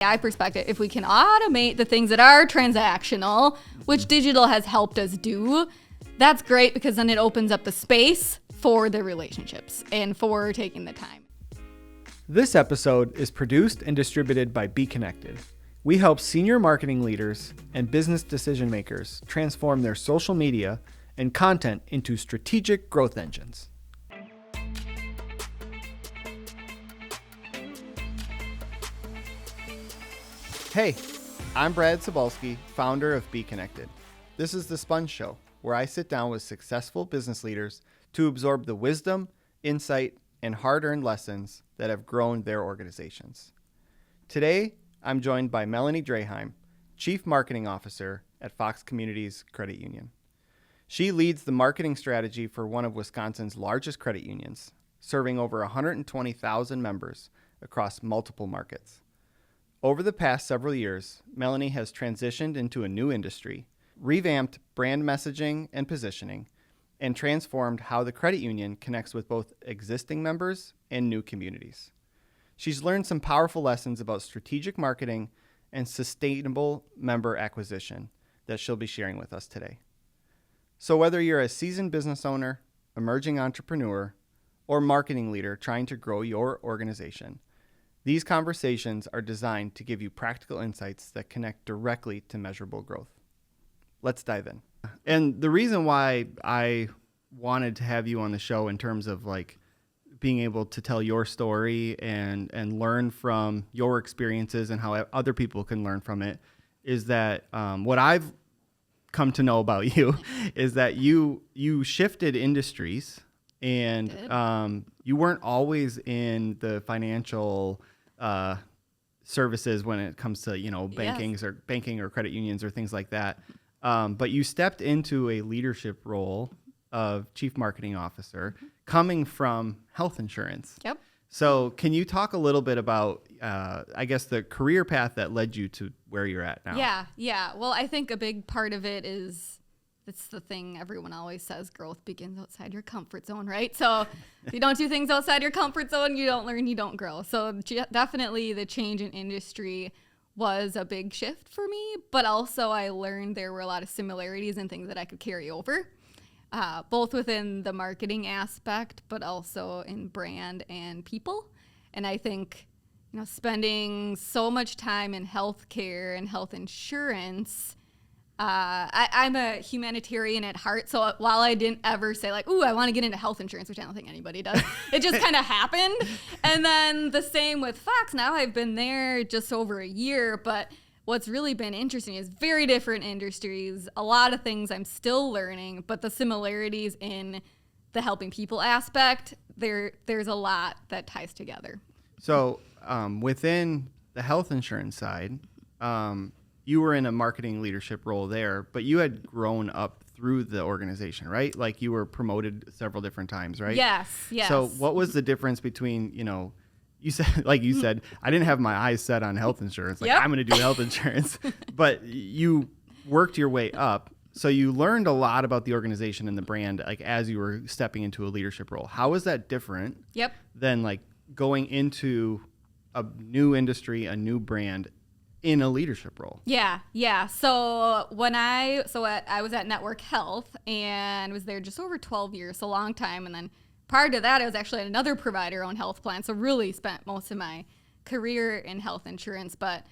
AI perspective, if we can automate the things that are transactional, which digital has helped us do, that's great because then it opens up the space for the relationships and for taking the time. This episode is produced and distributed by Be Connected. We help senior marketing leaders and business decision makers transform their social media and content into strategic growth engines. Hey, I'm Brad Cebulski, founder of Be Connected. This is the Sponge Show, where I sit down with successful business leaders to absorb the wisdom, insight, and hard-earned lessons that have grown their organizations. Today, I'm joined by Melanie Draheim, Chief Marketing Officer at Fox Communities Credit Union. She leads the marketing strategy for one of Wisconsin's largest credit unions, serving over 120,000 members across multiple markets. Over the past several years, Melanie has transitioned into a new industry, revamped brand messaging and positioning, and transformed how the credit union connects with both existing members and new communities. She's learned some powerful lessons about strategic marketing and sustainable member acquisition that she'll be sharing with us today. So whether you're a seasoned business owner, emerging entrepreneur, or marketing leader trying to grow your organization, these conversations are designed to give you practical insights that connect directly to measurable growth. Let's dive in. And the reason why I wanted to have you on the show in terms of like being able to tell your story and learn from your experiences and how other people can learn from it is that what I've come to know about you is that you shifted industries and you weren't always in the financial services when it comes to, banking or credit unions or things like that. But you stepped into a leadership role of Chief Marketing Officer coming from health insurance. Yep. So can you talk a little bit about, the career path that led you to where you're at now? Yeah. Well, I think a big part of it is, it's the thing everyone always says, growth begins outside your comfort zone, right? So if you don't do things outside your comfort zone, you don't learn, you don't grow. So definitely the change in industry was a big shift for me, but also I learned there were a lot of similarities and things that I could carry over, both within the marketing aspect, but also in brand and people. And I think, spending so much time in healthcare and health insurance, I'm a humanitarian at heart, so while I didn't ever say like, ooh, I want to get into health insurance, which I don't think anybody does, it just kind of happened. And then the same with Fox. Now I've been there just over a year, but what's really been interesting is very different industries, a lot of things I'm still learning, but the similarities in the helping people aspect, there's a lot that ties together. So within the health insurance side, you were in a marketing leadership role there, but you had grown up through the organization, right? Like you were promoted several different times, right? Yes. So what was the difference between, you said, I didn't have my eyes set on health insurance. I'm going to do health insurance, but you worked your way up. So you learned a lot about the organization and the brand, like as you were stepping into a leadership role. How was that different than like going into a new industry, a new brand, in a leadership role? Yeah. So I was at Network Health and was there just over 12 years, so a long time. And then prior to that, I was actually at another provider-owned health plan. So really spent most of my career in health insurance. But,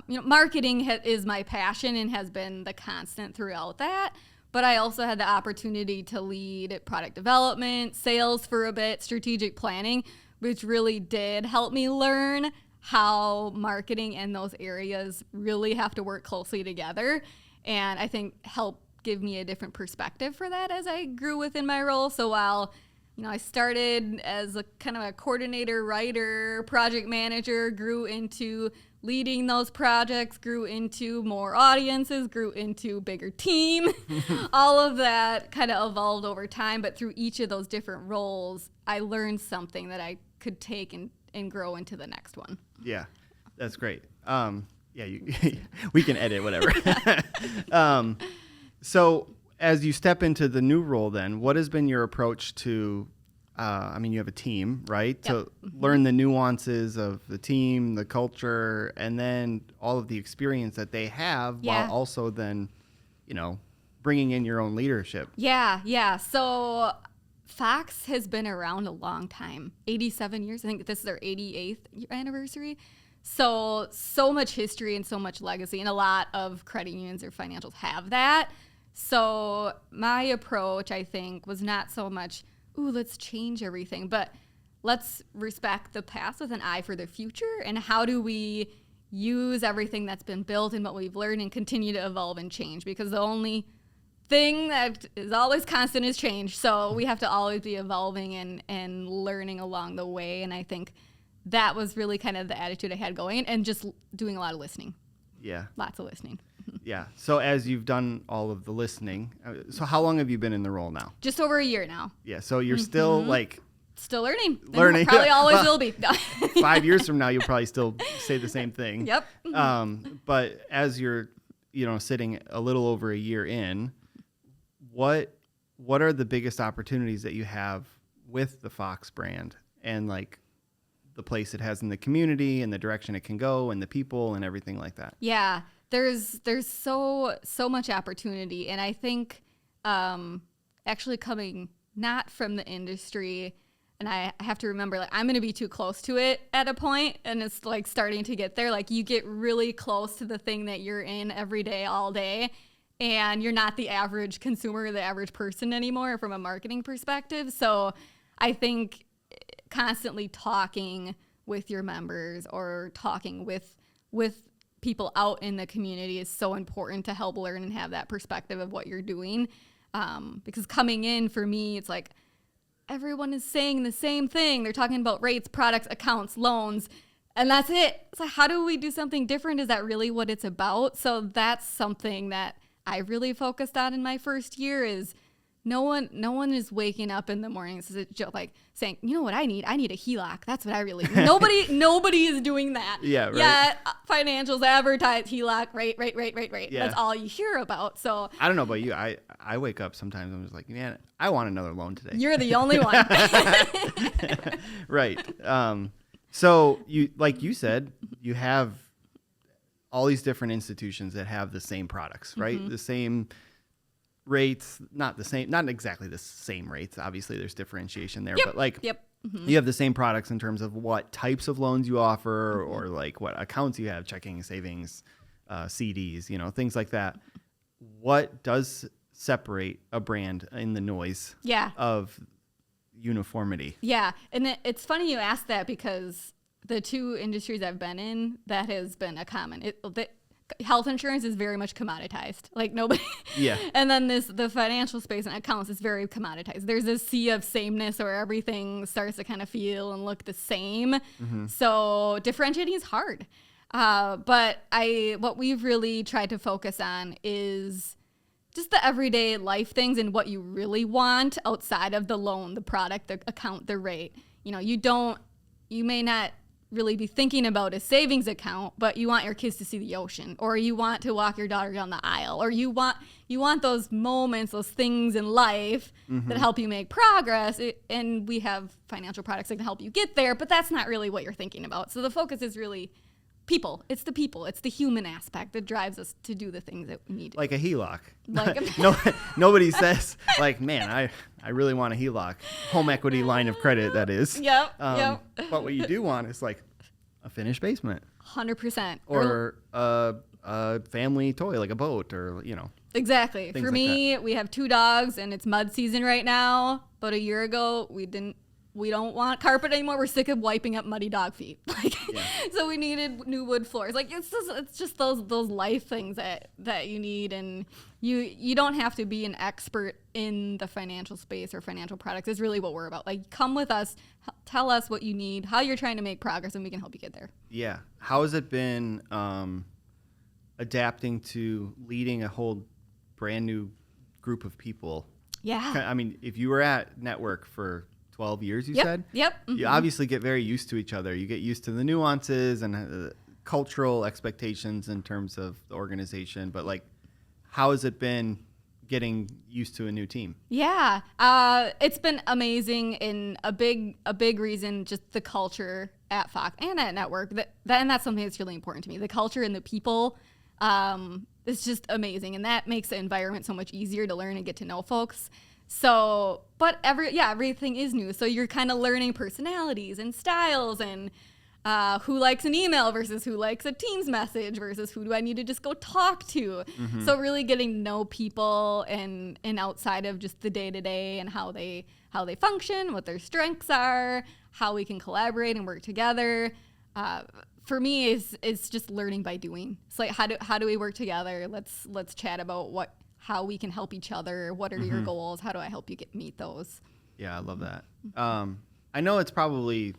marketing is my passion and has been the constant throughout that. But I also had the opportunity to lead product development, sales for a bit, strategic planning, which really did help me learn how marketing and those areas really have to work closely together. And I think helped give me a different perspective for that as I grew within my role. So while, I started as a kind of a coordinator, writer, project manager, grew into leading those projects, grew into more audiences, grew into bigger team. All of that kind of evolved over time. But through each of those different roles, I learned something that I could take and grow into the next one. Yeah, that's great. We can edit whatever. So as you step into the new role then, what has been your approach to I mean, you have a team, right? Yep. To learn the nuances of the team, the culture, and then all of the experience that they have while also then, bringing in your own leadership. Yeah. So Fox has been around a long time, 87 years. I think this is our 88th anniversary. So much history and so much legacy, and a lot of credit unions or financials have that. So my approach, I think, was not so much, let's change everything, but let's respect the past with an eye for the future, and how do we use everything that's been built and what we've learned and continue to evolve and change, because the only thing that is always constant is change. So we have to always be evolving and learning along the way, and I think that was really kind of the attitude I had going, and just doing a lot of listening. Yeah. Lots of listening. Yeah. So as you've done all of the listening, so how long have you been in the role now? Just over a year now. Yeah. So you're still Still learning. Learning. Probably always will be. 5 years from now, you'll probably still say the same thing. Yep. But as you're, sitting a little over a year in, what are the biggest opportunities that you have with the Fox brand, and the place it has in the community and the direction it can go and the people and everything like that? Yeah. There's so much opportunity, and I think actually coming not from the industry, and I have to remember, I'm going to be too close to it at a point, and it's starting to get there. You get really close to the thing that you're in every day, all day, and you're not the average consumer, the average person anymore from a marketing perspective. So I think constantly talking with your members or talking with people out in the community is so important to help learn and have that perspective of what you're doing. Because coming in for me, it's everyone is saying the same thing. They're talking about rates, products, accounts, loans, and that's it. It's how do we do something different? Is that really what it's about? So that's something that I really focused on in my first year. Is no one is waking up in the mornings saying, you know what I need? I need a HELOC. That's what I really need. Nobody is doing that. Yeah, right. Yeah, financials advertise HELOC, right. Yeah. That's all you hear about. So I don't know about you. I wake up sometimes, I'm just man, I want another loan today. You're the only one. Right. So you, like you said, you have all these different institutions that have the same products, right? Mm-hmm. The same rates, not exactly the same rates. Obviously there's differentiation there, but mm-hmm. You have the same products in terms of what types of loans you offer, mm-hmm. or what accounts you have, checking, savings, CDs, things like that. What does separate a brand in the noise of uniformity? Yeah. And it's funny you asked that, because the two industries I've been in, that has been a common. Health insurance is very much commoditized. Nobody. Yeah. And then the financial space and accounts is very commoditized. There's a sea of sameness where everything starts to kind of feel and look the same. Mm-hmm. So differentiating is hard. But what we've really tried to focus on is just the everyday life things and what you really want outside of the loan, the product, the account, the rate. You may not really be thinking about a savings account, but you want your kids to see the ocean, or you want to walk your daughter down the aisle, or you want those moments, those things in life mm-hmm. that help you make progress. And we have financial products that can help you get there, but that's not really what you're thinking about. So the focus is really people. It's the people. It's the human aspect that drives us to do the things that we need to do. Like a HELOC. Nobody says, man, I really want a HELOC. Home equity line of credit, that is. Yep. But what you do want is a finished basement. 100%. Or a family toy, like a boat, or, Exactly. For me, we have 2 dogs, and it's mud season right now. About a year ago, we don't want carpet anymore. We're sick of wiping up muddy dog feet. So we needed new wood floors. It's just those life things that you need, and you don't have to be an expert in the financial space or financial products. Is really what we're about. Come with us, tell us what you need, how you're trying to make progress, and we can help you get there. Yeah. How has it been adapting to leading a whole brand new group of people? Yeah. I mean, if you were at Network for 12 years, you said? Yep. Mm-hmm. You obviously get very used to each other. You get used to the nuances and cultural expectations in terms of the organization. But how has it been getting used to a new team? Yeah, it's been amazing, and a big reason, just the culture at Fox and at Network. And that's something that's really important to me. The culture and the people is just amazing, and that makes the environment so much easier to learn and get to know folks. So, but everything is new. So you're kind of learning personalities and styles, and who likes an email versus who likes a Teams message versus who do I need to just go talk to. So really getting to know people and outside of just the day-to-day and how they function, what their strengths are, how we can collaborate and work together. For me, is just learning by doing. It's like, how do we work together? Let's chat about how we can help each other. What are your goals? How do I help you meet those? Yeah, I love that. I know it's probably,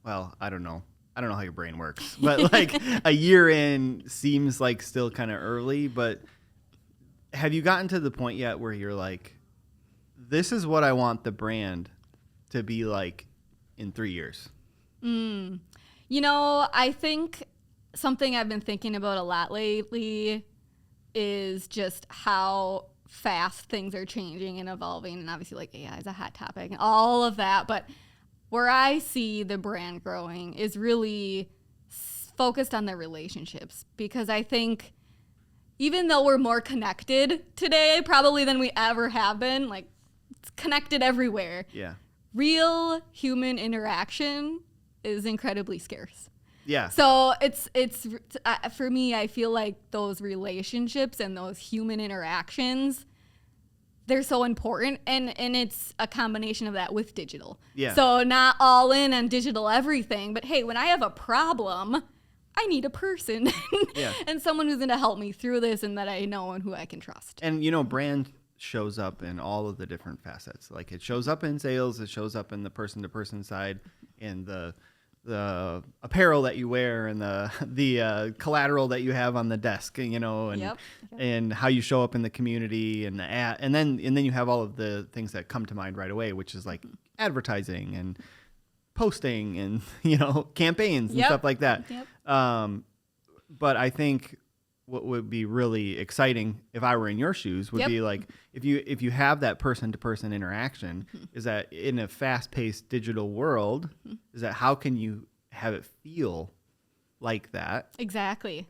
well, I don't know how your brain works, but like a year in seems like still kind of early, but have you gotten to the point yet where you're like, this is what I want the brand to be like in 3 years? I think something I've been thinking about a lot lately is just how fast things are changing and evolving. And obviously, like, AI is a hot topic and all of that. But where I see the brand growing is really focused on the relationships, because I think even though we're more connected today probably than we ever have been, like, it's connected everywhere. Yeah. Real human interaction is incredibly scarce. Yeah. So it's for me, I feel like those relationships and those human interactions, they're so important, and it's a combination of that with digital. Yeah. So not all in on digital everything, but hey, when I have a problem, I need a person Yeah. and someone who's going to help me through this and that I know and who I can trust. And, brand shows up in all of the different facets. Like, it shows up in sales, it shows up in the person-to-person side, in the apparel that you wear, and the collateral that you have on the desk, and Yep. and how you show up in the community, and the ad, and then you have all of the things that come to mind right away, which is like advertising and posting and campaigns and Yep. stuff like that. Yep. But I think what would be really exciting if I were in your shoes would Yep. be like, if you have that person-to-person interaction, is that in a fast-paced digital world, is that how can you have it feel like that Exactly.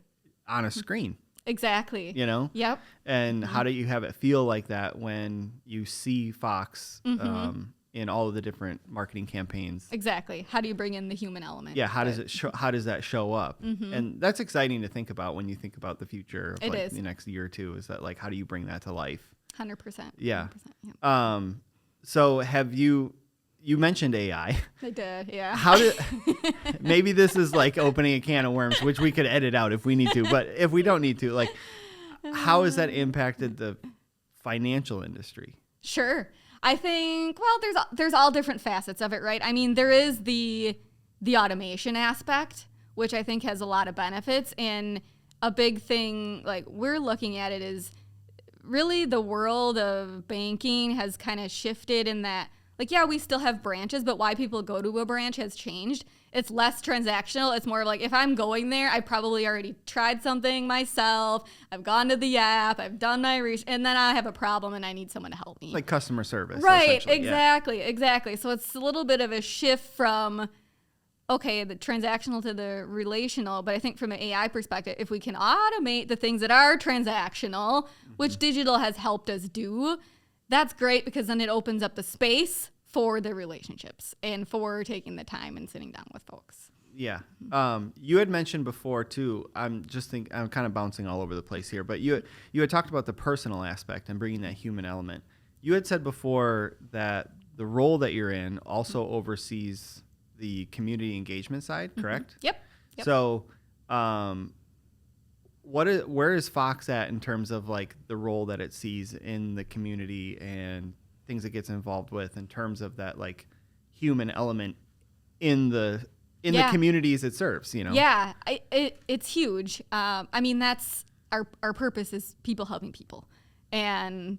on a screen? Exactly. Yep. And how do you have it feel like that when you see Fox in all of the different marketing campaigns? Exactly. How do you bring in the human element? Yeah, how does that show up? And that's exciting to think about when you think about the future of It like is. the next year or two, is that like, how do you bring that to life? 100%. Yeah. 100%, yeah. So have you mentioned AI. I did, yeah. How did maybe this is like opening a can of worms, which we could edit out if we need to, but if we don't need to, like, how has that impacted the financial industry? Sure. I think, well, there's all different facets of it, right? I mean, there is the automation aspect, which I think has a lot of benefits, and a big thing like we're looking at it is really the world of banking has kind of shifted in that, like, yeah, we still have branches, but why people go to a branch has changed. It's less transactional. It's more of like, if I'm going there, I probably already tried something myself. I've gone to the app. I've done my research, and then I have a problem and I need someone to help me. Like customer service. Right. Exactly. Exactly. So it's a little bit of a shift from, okay, the transactional to the relational. But I think from an AI perspective, if we can automate the things that are transactional, which digital has helped us do, that's great, because then it opens up the space for the relationships and for taking the time and sitting down with folks. Yeah. You had mentioned before too, I'm kind of bouncing all over the place here, but you had talked about the personal aspect and bringing that human element. You had said before that the role that you're in also oversees the community engagement side, correct? Yep. So, where is Fox at in terms of like the role that it sees in the community and things it gets involved with in terms of that like human element in the communities it serves, Yeah, it's huge. I mean, that's our purpose is people helping people, and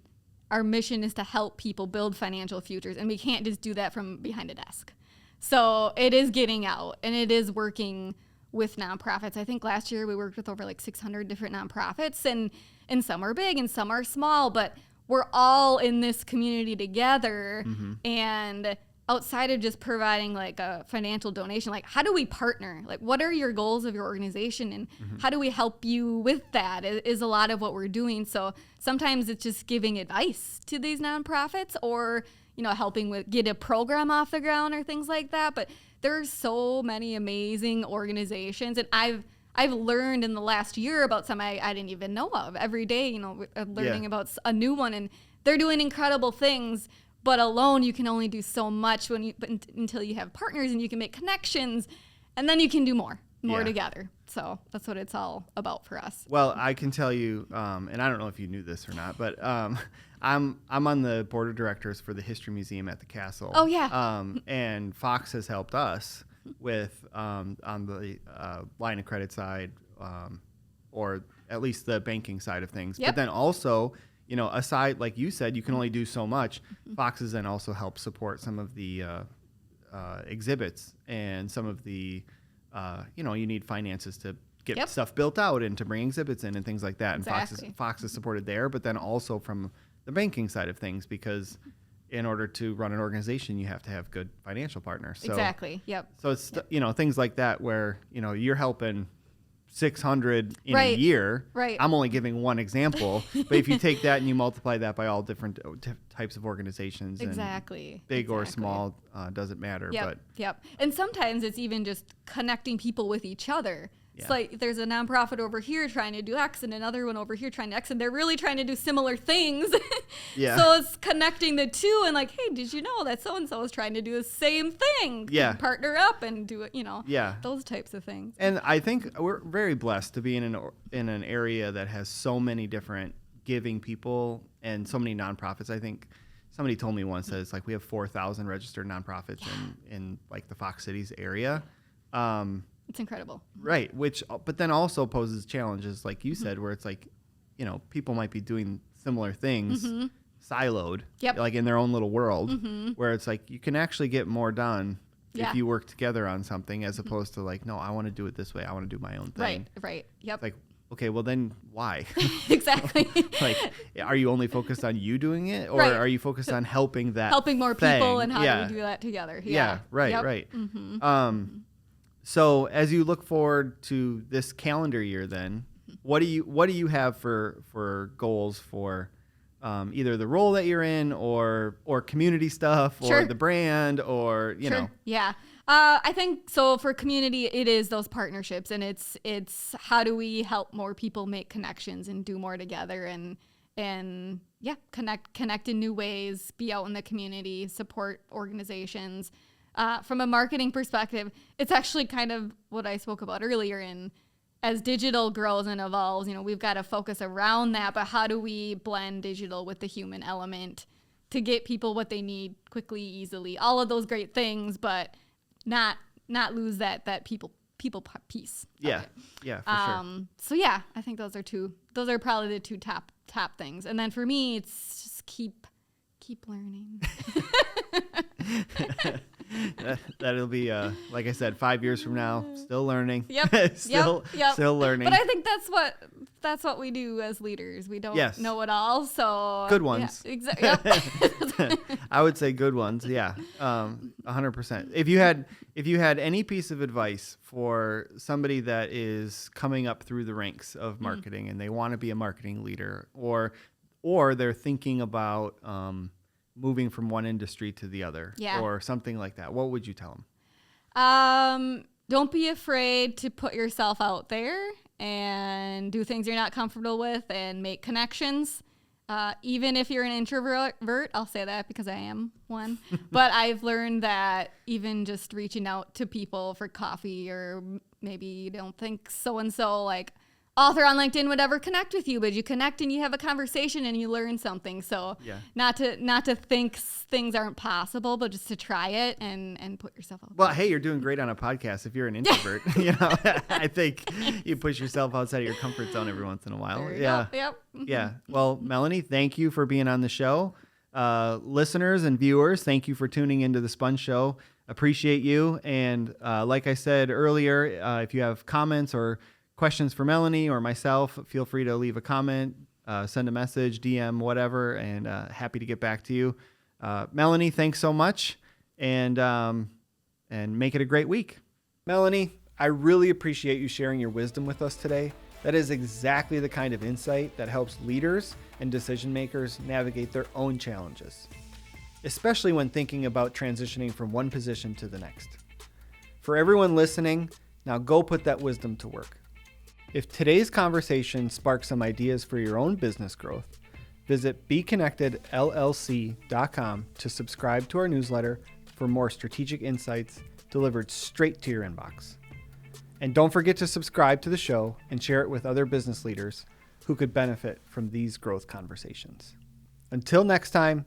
our mission is to help people build financial futures, and we can't just do that from behind a desk. So it is getting out, and it is working with nonprofits. I think last year we worked with over like 600 different nonprofits, and some are big and some are small, but we're all in this community together. Mm-hmm. And outside of just providing like a financial donation, like how do we partner? Like what are your goals of your organization and how do we help you with that is a lot of what we're doing. So sometimes it's just giving advice to these nonprofits or, helping with get a program off the ground or things like that. But there's so many amazing organizations, and I've learned in the last year about some I didn't even know of. Every day, I'm learning about a new one, and they're doing incredible things. But alone, you can only do so much until you have partners and you can make connections, and then you can do more together. So that's what it's all about for us. Well, I can tell you, and I don't know if you knew this or not, but I'm on the board of directors for the History Museum at the Castle. Oh yeah. And Fox has helped us with on the line of credit side, or at least the banking side of things. Yep. But then also, aside, like you said, you can only do so much. Fox has then also helped support some of the exhibits and some of the, you need finances to get stuff built out and to bring exhibits in and things like that. Exactly. And Fox is supported there, but then also from the banking side of things, because in order to run an organization, you have to have good financial partners. So, exactly. Yep. So it's, things like that where, you're helping 600 in Right. a year. Right. I'm only giving one example, but if you take that and you multiply that by all different types of organizations, Exactly. and big or small, doesn't matter. Yep. But Yep. And sometimes it's even just connecting people with each other. It's like there's a nonprofit over here trying to do X and another one over here trying to X, and they're really trying to do similar things. Yeah. So it's connecting the two and like, hey, did you know that so-and-so is trying to do the same thing? Yeah. Partner up and do it, Yeah. those types of things. And I think we're very blessed to be in an area that has so many different giving people and so many nonprofits. I think somebody told me once that it's like we have 4,000 registered nonprofits in like the Fox Cities area. It's incredible. Right, but then also poses challenges, like you said, where it's like, people might be doing similar things, siloed, like in their own little world, where it's like you can actually get more done if you work together on something, as opposed to like, no, I want to do it this way, I want to do my own thing. Right. Yep. It's like, okay, well then why? Exactly. Like, are you only focused on you doing it, or Right. are you focused on helping more thing? people and how do we do that together? Right. Yep. Right. So as you look forward to this calendar year, then what do you have for goals for either the role that you're in, or community stuff, or the brand, or you know? Yeah. I think so. For community, it is those partnerships, and it's how do we help more people make connections and do more together, and connect in new ways, be out in the community, support organizations. From a marketing perspective, it's actually kind of what I spoke about earlier. As digital grows and evolves, we've got to focus around that. But how do we blend digital with the human element to get people what they need quickly, easily? All of those great things, but not lose that people piece. Yeah, yeah, for sure. So yeah, I think those are probably the two top things. And then for me, it's just keep learning. That'll be like I said, 5 years from now, still learning. Yep. still learning. But I think that's what we do as leaders. We don't know it all, so good ones. Yeah, exactly. Yep. I would say good ones. Yeah, 100%. If you had any piece of advice for somebody that is coming up through the ranks of marketing and they want to be a marketing leader, or they're thinking about moving from one industry to the other, or something like that, what would you tell them? Don't be afraid to put yourself out there and do things you're not comfortable with and make connections. Even if you're an introvert, I'll say that because I am one, but I've learned that even just reaching out to people for coffee, or maybe you don't think so-and-so, like, author on LinkedIn would ever connect with you, but you connect and you have a conversation and you learn something. So not to think things aren't possible, but just to try it and put yourself out there. Well, hey, you're doing great on a podcast. If you're an introvert, I think you push yourself outside of your comfort zone every once in a while. There you go. Yep. Mm-hmm. Yeah. Well, Melanie, thank you for being on the show. Listeners and viewers, thank you for tuning into the Sponge Show. Appreciate you. And like I said earlier, if you have comments or questions for Melanie or myself, feel free to leave a comment send a message, DM, whatever, and happy to get back to you. Melanie, thanks so much, and make it a great week. Melanie, I really appreciate you sharing your wisdom with us today. That is exactly the kind of insight that helps leaders and decision makers navigate their own challenges, especially when thinking about transitioning from one position to the next. For everyone listening, now go put that wisdom to work. If today's conversation sparks some ideas for your own business growth, visit BeConnectedLLC.com to subscribe to our newsletter for more strategic insights delivered straight to your inbox. And don't forget to subscribe to the show and share it with other business leaders who could benefit from these growth conversations. Until next time,